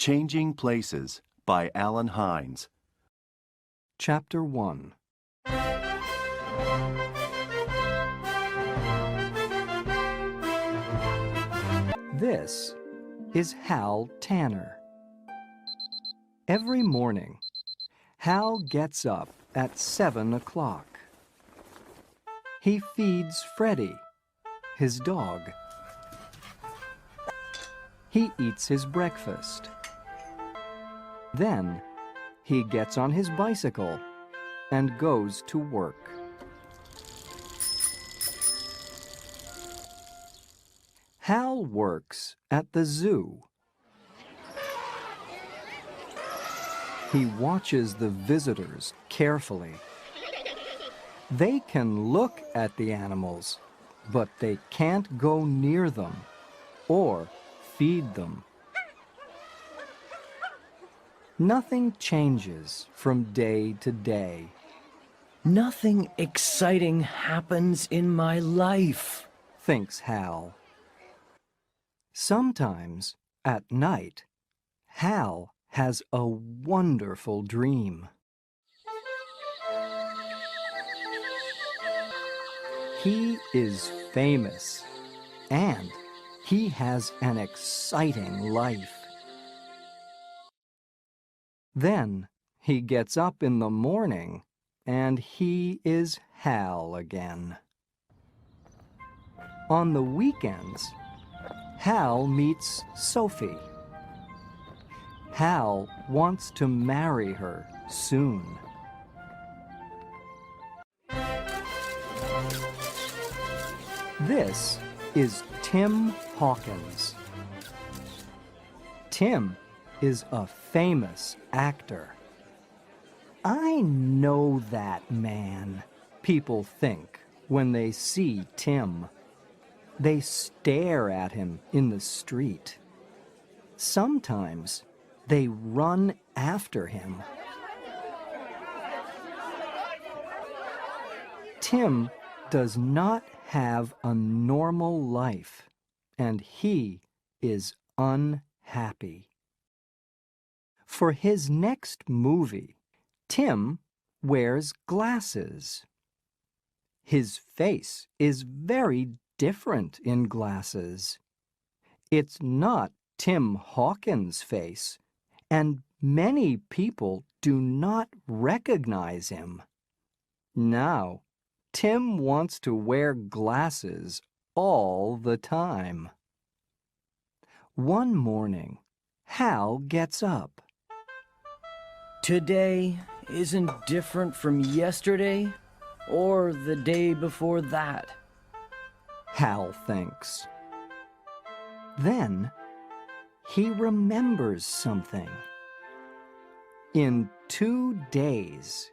Changing Places by Alan Hines. Chapter 1. This is Hal Tanner. Every morning, Hal gets up at 7 o'clock. He feeds Freddie, his dog. He eats his breakfast. Then, he gets on his bicycle and goes to work. Hal works at the zoo. He watches the visitors carefully. They can look at the animals, but they can't go near them or feed them. Nothing changes from day to day. Nothing exciting happens in my life, thinks Hal. Sometimes, at night, Hal has a wonderful dream. He is famous, and he has an exciting life. Then he gets up in the morning, and he is Hal again. On the weekends, Hal meets Sophie. Hal wants to marry her soon. This is Tim Hawkins. Tim is a famous actor. I know that man, people think when they see Tim. They stare at him in the street. Sometimes they run after him. Tim does not have a normal life, and he is unhappy. For his next movie, Tim wears glasses. His face is very different in glasses. It's not Tim Hawkins' face, and many people do not recognize him. Now, Tim wants to wear glasses all the time. One morning, Hal gets up. Today isn't different from yesterday or the day before that, Hal thinks. Then he remembers something. In 2 days,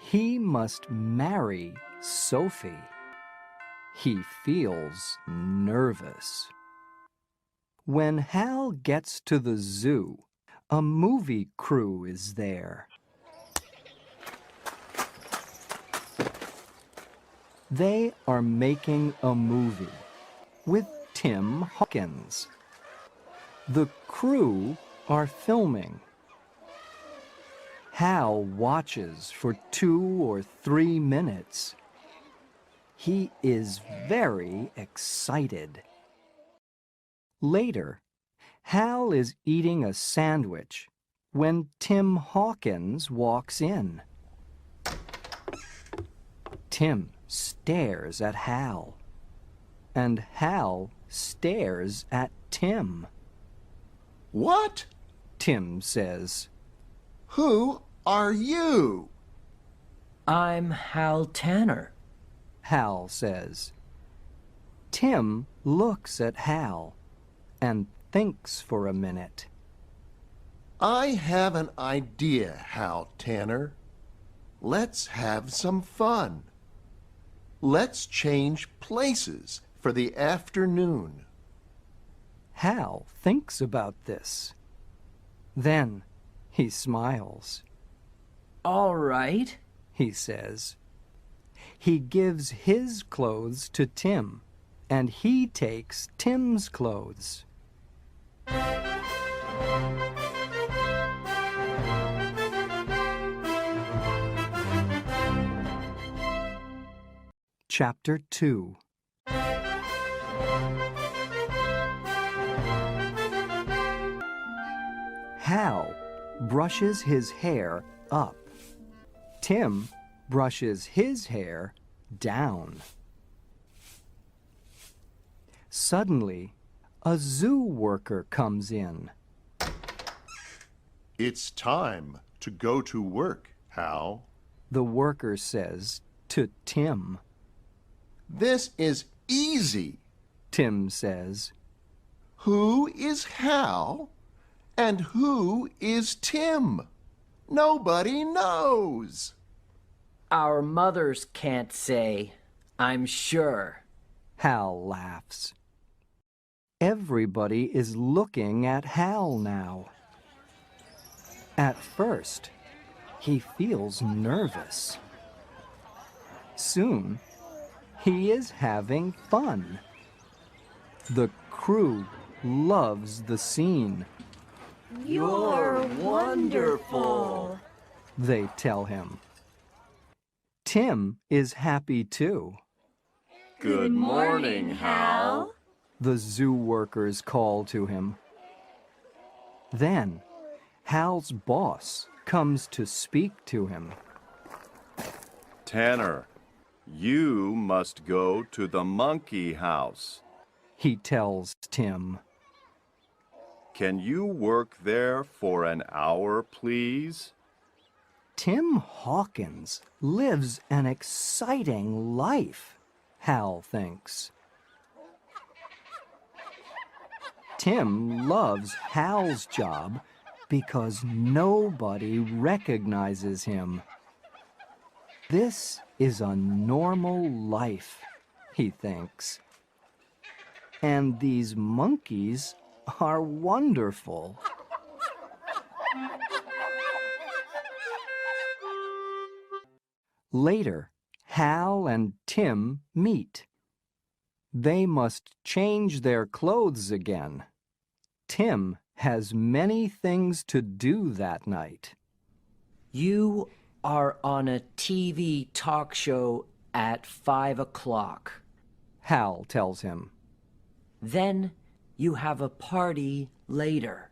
he must marry Sophie. He feels nervous. When Hal gets to the zoo, a movie crew is there. They are making a movie with Tim Hawkins. The crew are filming. Hal watches for 2 or 3 minutes. He is very excited. Later, Hal is eating a sandwich when Tim Hawkins walks in. Tim stares at Hal, and Hal stares at Tim. What? Tim says. Who are you? I'm Hal Tanner, Hal says. Tim looks at Hal and thinks for a minute. I have an idea, Hal Tanner. Let's have some fun. Let's change places for the afternoon. Hal thinks about this. Then he smiles. All right, he says. He gives his clothes to Tim, and he takes Tim's clothes. Chapter 2. Hal brushes his hair up. Tim brushes his hair down. Suddenly, a zoo worker comes in. It's time to go to work, Hal. The worker says to Tim. This is easy. Tim says, Who is Hal and who is Tim? Nobody knows. Our mothers can't say, I'm sure. Hal laughs. Everybody is looking at Hal now. At first, he feels nervous. Soon, he is having fun. The crew loves the scene. You're wonderful, they tell him. Tim is happy too. Good morning, Hal. The zoo workers call to him. Then, Hal's boss comes to speak to him. Tanner, you must go to the monkey house. He tells Tim. Can you work there for an hour, please? Tim Hawkins lives an exciting life, Hal thinks. Tim loves Hal's job because nobody recognizes him. This is a normal life, he thinks. And these monkeys are wonderful. Later, Hal and Tim meet. They must change their clothes again. Tim has many things to do that night. You are on a TV talk show at 5 o'clock. Hal tells him. Then you have a party later.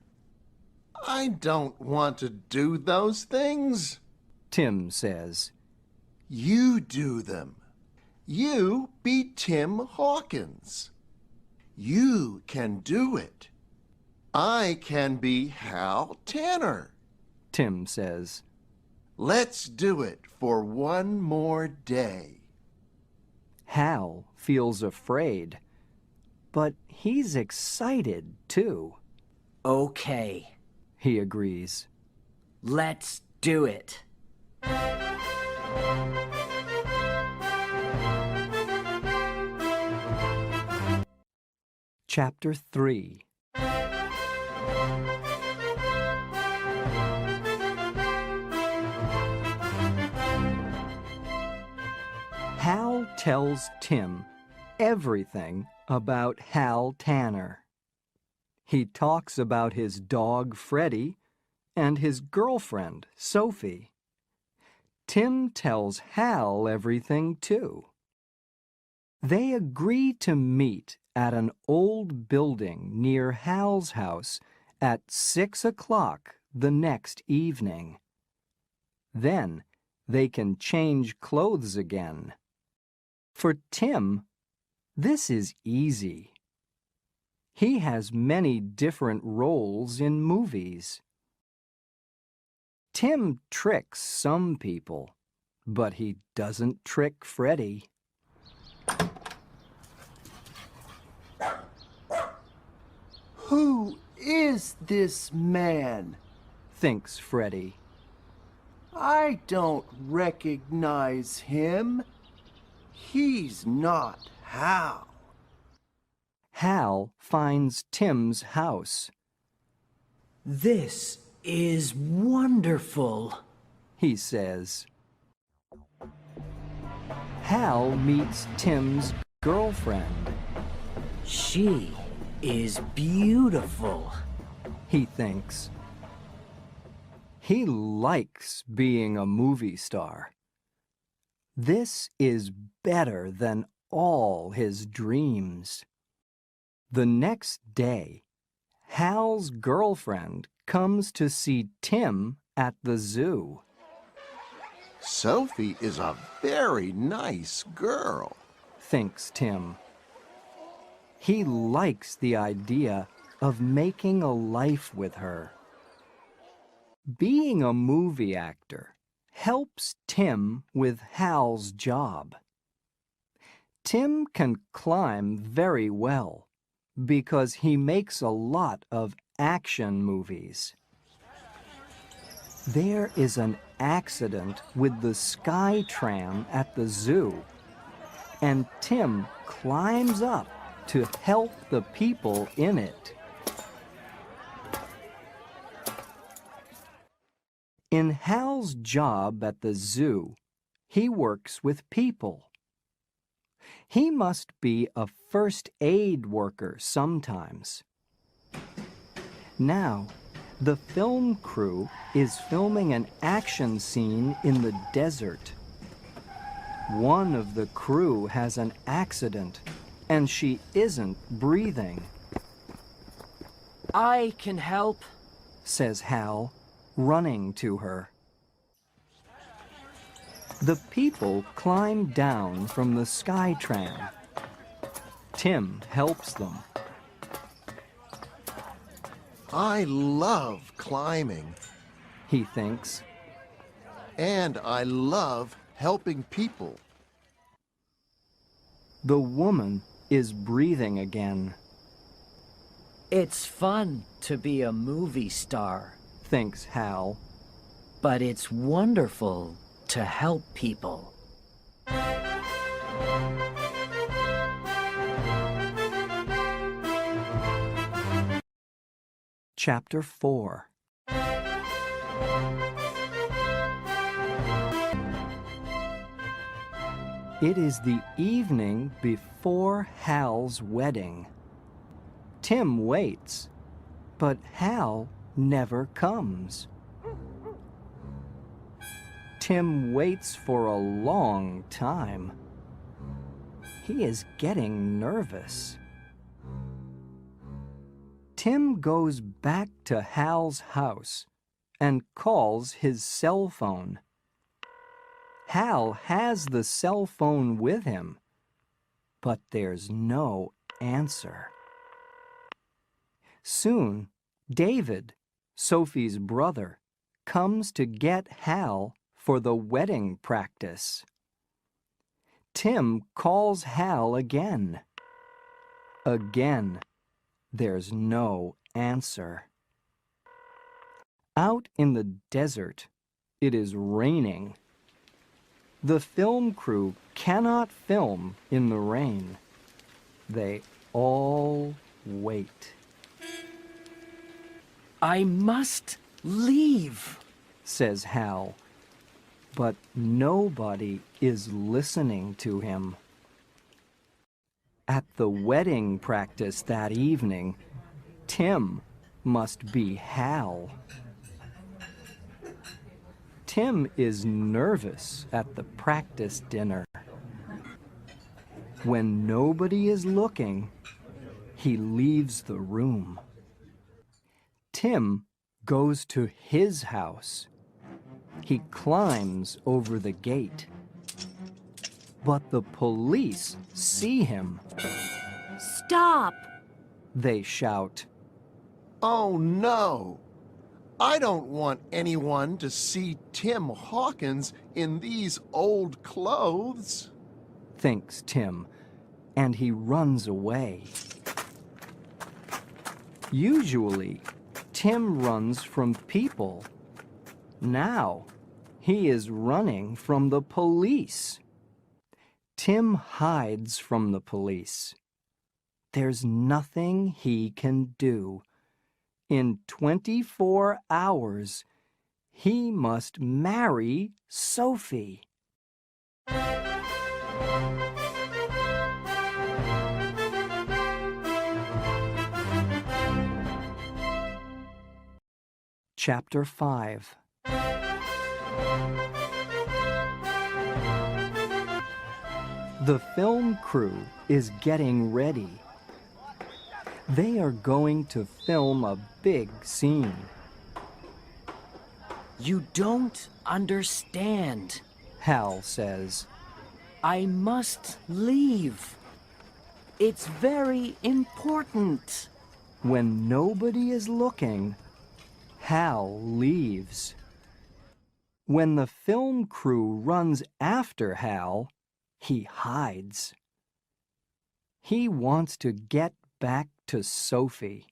I don't want to do those things. Tim says. You do them. You be Tim Hawkins. You can do it. I can be Hal Tanner. Tim says. Let's do it for one more day. Hal feels afraid, but he's excited too. Okay, He agrees. let's do it. Chapter 3. Hal tells Tim everything about Hal Tanner. He talks about his dog Freddie and his girlfriend Sophie. Tim tells Hal everything too. They agree to meet at an old building near Hal's house at 6 o'clock the next evening. Then they can change clothes again. For Tim, this is easy. He has many different roles in movies. Tim tricks some people, but he doesn't trick Freddie. Who is this man? Thinks Freddie. I don't recognize him. He's not Hal. Hal finds Tim's house. This is wonderful, He says. Hal meets Tim's girlfriend. She is beautiful. He thinks. He likes being a movie star. This is better than all his dreams. The next day, Hal's girlfriend comes to see Tim at the zoo. Sophie is a very nice girl. Thinks Tim. He likes the idea of making a life with her. Being a movie actor helps Tim with Hal's job. Tim can climb very well because he makes a lot of action movies. There is an accident with the sky tram at the zoo, and Tim climbs up to help the people in it. In Hal's job at the zoo, he works with people. He must be a first aid worker sometimes. Now, the film crew is filming an action scene in the desert. One of the crew has an accident, and she isn't breathing. I can help, says Hal, running to her. The people climb down from the sky tram. Tim helps them. I love climbing, He thinks. and I love helping people. The woman is breathing again, It's fun to be a movie star, thinks Hal. but it's wonderful to help people. Chapter 4. It is the evening before Hal's wedding. Tim waits, but Hal never comes. Tim waits for a long time. He is getting nervous. Tim goes back to Hal's house and calls his cell phone. Hal has the cell phone with him, but there's no answer. Soon, David, Sophie's brother, comes to get Hal for the wedding practice. Tim calls Hal again. Again, there's no answer. Out in the desert, it is raining. The film crew cannot film in the rain. They all wait. I must leave, Says Hal, but nobody is listening to him. At the wedding practice that evening, Tim must be Hal. Tim is nervous at the practice dinner. When nobody is looking, he leaves the room. Tim goes to his house. He climbs over the gate. But the police see him. Stop! They shout. Oh no! I don't want anyone to see Tim Hawkins in these old clothes. Thinks Tim, and he runs away. Usually, Tim runs from people. Now, he is running from the police. Tim hides from the police. There's nothing he can do. In 24 hours, he must marry Sophie. Chapter 5. The film crew is getting ready. They are going to film a big scene. You don't understand. Hal says. I must leave. It's very important. When nobody is looking, Hal leaves. When the film crew runs after Hal, he hides. He wants to get back to Sophie.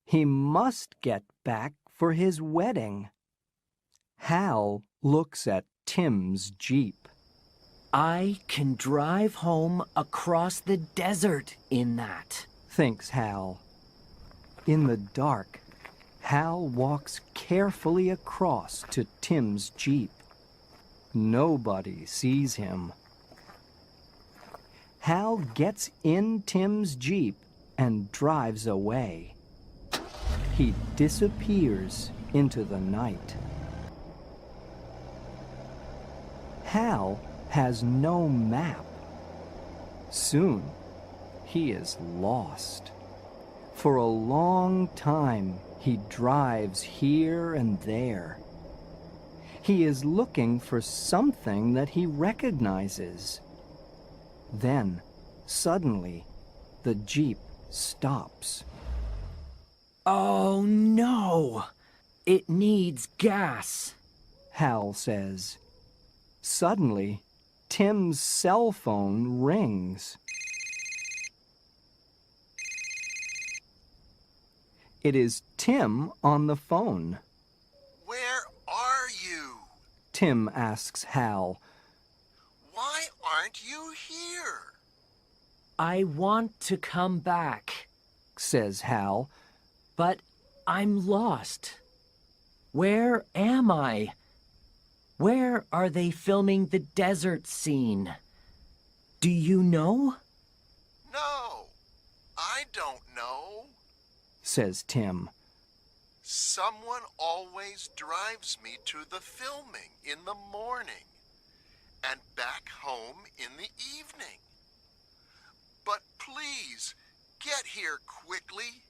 He must get back for his wedding. Hal looks at Tim's Jeep. I can drive home across the desert in that, thinks Hal. In the dark, Hal walks carefully across to Tim's Jeep. Nobody sees him. Hal gets in Tim's Jeep and drives away. He disappears into the night. Hal has no map. Soon, he is lost. For a long time, he drives here and there. He is looking for something that he recognizes. Then, suddenly, the Jeep stops. Oh no! It needs gas. Hal says. Suddenly, Tim's cell phone rings. It is Tim on the phone. Where are you? Tim asks Hal. Why aren't you here? I want to come back, says Hal. but I'm lost. Where am I? Where are they filming the desert scene? Do you know? No, I don't know. Says Tim. Someone always drives me to the filming in the morning and back home in the evening. But please, get here quickly.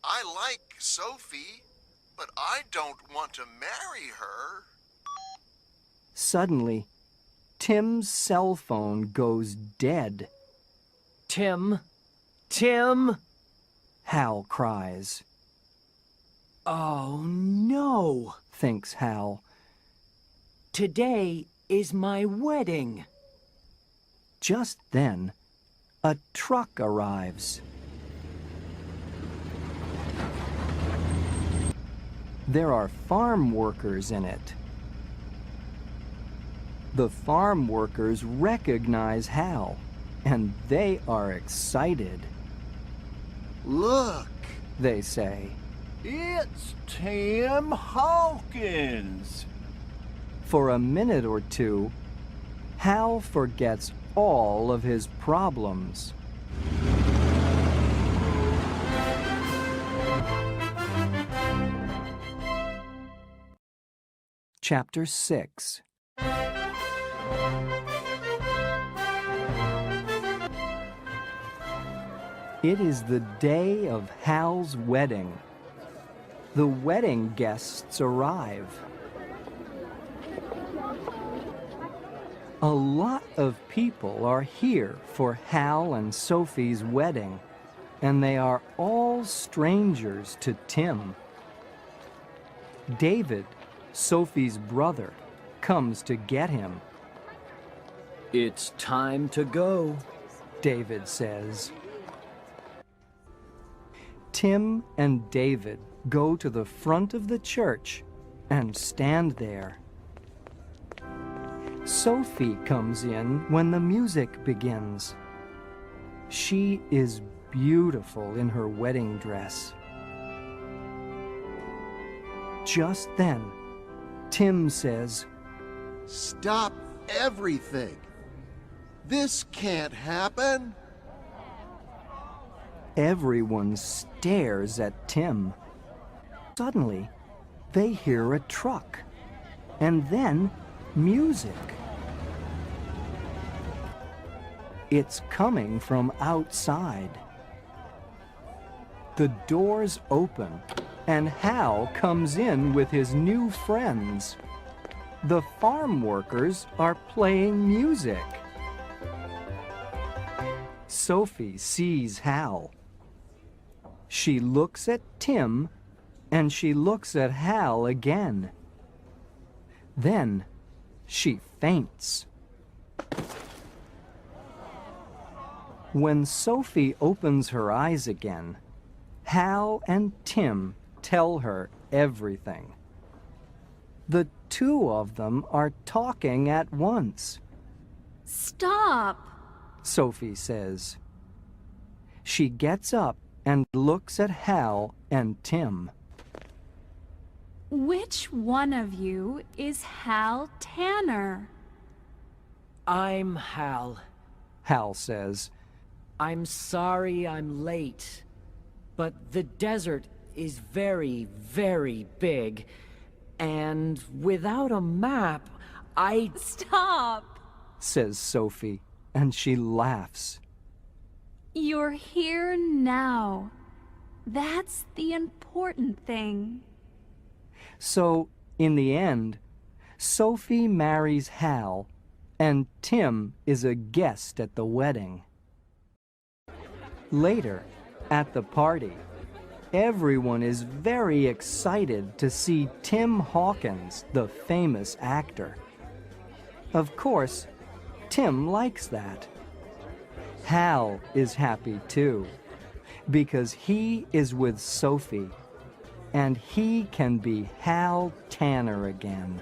I like Sophie, but I don't want to marry her. Suddenly, Tim's cell phone goes dead. Tim? Tim? Hal cries. Oh no! Thinks Hal. Today is my wedding. Just then, a truck arrives. There are farm workers in it. The farm workers recognize Hal, and they are excited. Look, They say. It's Tim Hawkins. For a minute or two, Hal forgets all of his problems. Chapter 6. It is the day of Hal's wedding. The wedding guests arrive. A lot of people are here for Hal and Sophie's wedding, and they are all strangers to Tim. David, Sophie's brother, comes to get him. It's time to go. David says. Tim and David go to the front of the church and stand there. Sophie comes in when the music begins. She is beautiful in her wedding dress. Just then, Tim says, stop everything. This can't happen. Everyone stares at Tim. Suddenly, they hear a truck, and then music. It's coming from outside. The doors open, and Hal comes in with his new friends. The farm workers are playing music. Sophie sees Hal. She looks at Tim, and she looks at Hal again. Then she faints. When Sophie opens her eyes again, Hal and Tim tell her everything. The two of them are talking at once. Stop! Sophie says. She gets up and looks at Hal and Tim. Which one of you is Hal Tanner? I'm Hal. Hal says. I'm sorry I'm late, but the desert is very, very big, and without a map, Stop! says Sophie, and she laughs. You're here now. That's the important thing. So, in the end, Sophie marries Hal, and Tim is a guest at the wedding. Later, at the party, everyone is very excited to see Tim Hawkins, the famous actor. Of course, Tim likes that. Hal is happy too, because he is with Sophie, and he can be Hal Tanner again.